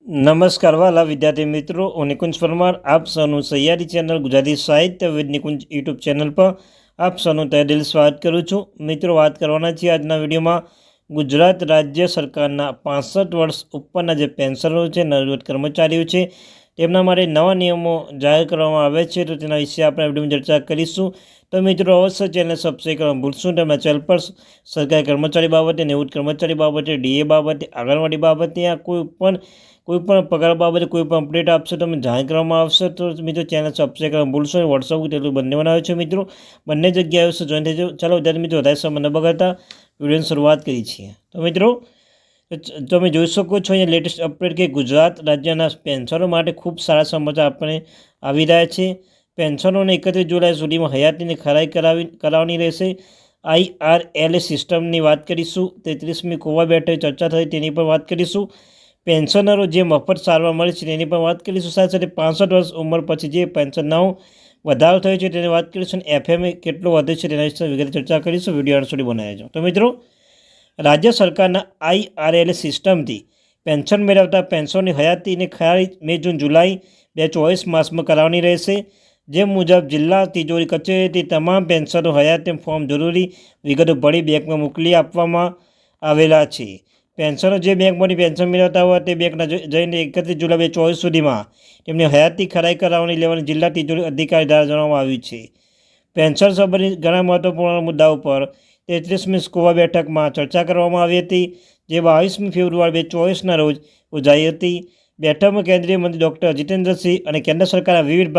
નમસ્કાર વાલા વિદ્યાર્થી મિત્રો, હું નિકુંજ પરમાર આપ સૌનું સહિયારી ચેનલ ગુજરાતી સાહિત્ય વિદ નિકુંજ યુટ્યુબ ચેનલ પર આપ સૌનું તહે દિલ સ્વાગત કરું છું। મિત્રો, વાત કરવાના છીએ આજના વિડીયોમાં ગુજરાત રાજ્ય સરકારના 65 વર્ષ ઉપરના જે પેન્શનરો છે, નવનિયુક્ત કર્મચારીઓ છે, તેમના માટે નવા નિયમો જાહેર કરવામાં આવે છે, તો તેના વિશે આપણે વિડીયોમાં ચર્ચા કરીશું। તો મિત્રો, અવશ્ય ચેનલ સબસ્ક્રાઈબ કરવાનું ભૂલશો નહીં। તેમના ચેનલ પર સરકારી કર્મચારી બાબતે, નિવૃત્ત કર્મચારી બાબતે, ડીએ બાબતે, આંગણવાડી બાબતે, યા કોઈ પણ પગાર બાબતે કોઈ પણ અપડેટ આપશે તો જાહેર કરવામાં આવશે। તો મિત્રો, ચેનલ સબસ્ક્રાઈબ કરવાનું ભૂલશો નહીં। વોટ્સઅપ તેટલું બંને બનાવે છે મિત્રો, બંને જગ્યાએ આવશે, જોઈન થઈ જાઓ। ચાલો વિદ્યાર્થી મિત્રો, વધારે સમય ન બગાડતા વિડીયોની શરૂઆત કરી છીએ। તો મિત્રો, તમે જોઈ શકો છો અહીંયા લેટેસ્ટ અપડેટ કે ગુજરાત રાજ્યના પેન્શનો માટે ખૂબ સારા સમાચાર આપણને આવી રહ્યા છે। પેન્શનોને 31 જુલાઈ સુધીમાં હયાતીની ખરાઈ કરાવવાની રહેશે। IRLA સિસ્ટમની વાત કરીશું। 33મી કોવા બેઠક ચર્ચા થઈ તેની પર વાત કરીશું। પેન્શનરો જે મફત સારવાર મળે છે તેની પણ વાત કરીશું। સાથે સાથે 65 વર્ષ ઉંમર પછી જે પેન્શનનો વધારો થયો છે તેની વાત કરીશું। FMA કેટલો વધે છે તેના વિશે વિગતે ચર્ચા કરીશું। વિડીયો અંત સુધી બનાવી જાઓ। તો મિત્રો, રાજ્ય સરકારના IRLA સિસ્ટમથી પેન્શન મેળવતા પેન્શનની હયાતીની ખરાઈ મે, જૂન, જુલાઈ 2024 માસમાં કરાવવાની રહેશે। જે મુજબ જિલ્લા તિજોરી કચેરીથી તમામ પેન્શનો હયાતી ફોર્મ જરૂરી વિગતો ભરી બેંકમાં મોકલી આપવામાં આવેલા છે। પેન્શનો જે બેંકમાંથી પેન્શન મેળવતા હોય તે બેંકના જઈને 31 જુલાઈ 2024 સુધીમાં તેમની હયાતી ખરાઈ કરાવવાની લેવાની જિલ્લા તિજોરી અધિકારી દ્વારા જણાવવામાં આવ્યું છે। પેન્શન સંબંધિત ઘણા મહત્વપૂર્ણ મુદ્દાઓ પર 33મી કોવા બેઠકમાં ચર્ચા કરવામાં આવી હતી, જે 22મી ફેબ્રુઆરી 2024ના રોજ યોજાઈ હતી। બેઠકમાં કેન્દ્રીય મંત્રી ડૉક્ટર જીતેન્દ્રસિંહ અને કેન્દ્ર સરકારના વિવિધ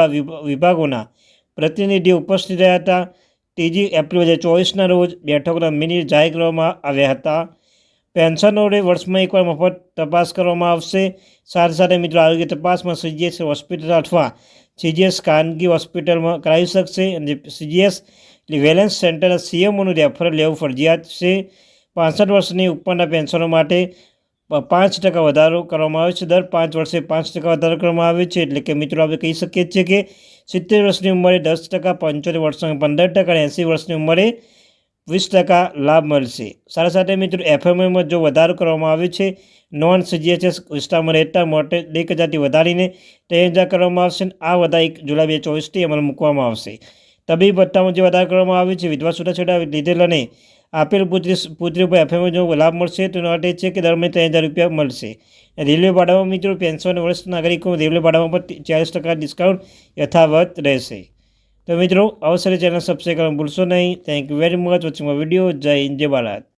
વિભાગોના પ્રતિનિધિઓ ઉપસ્થિત રહ્યા હતા। 3 એપ્રિલ 2024ના રોજ બેઠકોના મિનિટ જાહેર કરવામાં આવ્યા હતા। પેન્શનરોને વર્ષમાં એકવાર મફત તપાસ કરવામાં આવશે। સાથે સાથે મિત્રો, આરોગ્ય તપાસમાં CGS હોસ્પિટલ અથવા CGS ખાનગી હોસ્પિટલમાં કરાવી શકશે। અને CGS વેલનેસ સેન્ટરના CMOનું રેફરલ લેવું ફરજિયાત છે। 65 વર્ષની ઉપરના પેન્શનો માટે 5% વધારો કરવામાં આવે છે। દર 5 વર્ષે 5% વધારો કરવામાં આવે છે। એટલે કે મિત્રો, આપણે કહી શકીએ છીએ કે 70 વર્ષની ઉંમરે 10%, 75 વર્ષની 15% અને 80 વર્ષની ઉંમરે 20% લાભ મળશે। સાથે સાથે મિત્રો, FMAમાં જો વધારો કરવામાં આવે છે, નોન CGS વિસ્તારમાં રહેતા માટે 1000થી વધારીને 3000 કરવામાં આવશે। આ વધારો 1 જુલાઈ 2024થી અમલમાં મૂકવામાં આવશે। તબીબી ભથ્થામાં જે વધારો કરવામાં આવે છે, વિધવા છૂટાછેડા લીધેલ અને આપેલ પુત્રી ઉપર FMA જો લાભ મળશે તો એનો અર્થ એ છે કે દર મહિને 3000 રૂપિયા મળશે। રેલવે ભાડામાં મિત્રો, પેન્શન વરિષ્ઠ નાગરિકો રેલવે ભાડામાં પણ 40% ડિસ્કાઉન્ટ યથાવત રહેશે। તો મિત્રો, અવશ્ય ચેનલ સબસ્ક્રાઈબ કરવાનું ભૂલશો નહીં। Thank you very much watching my video. જય હિન્દ, જય ભારત।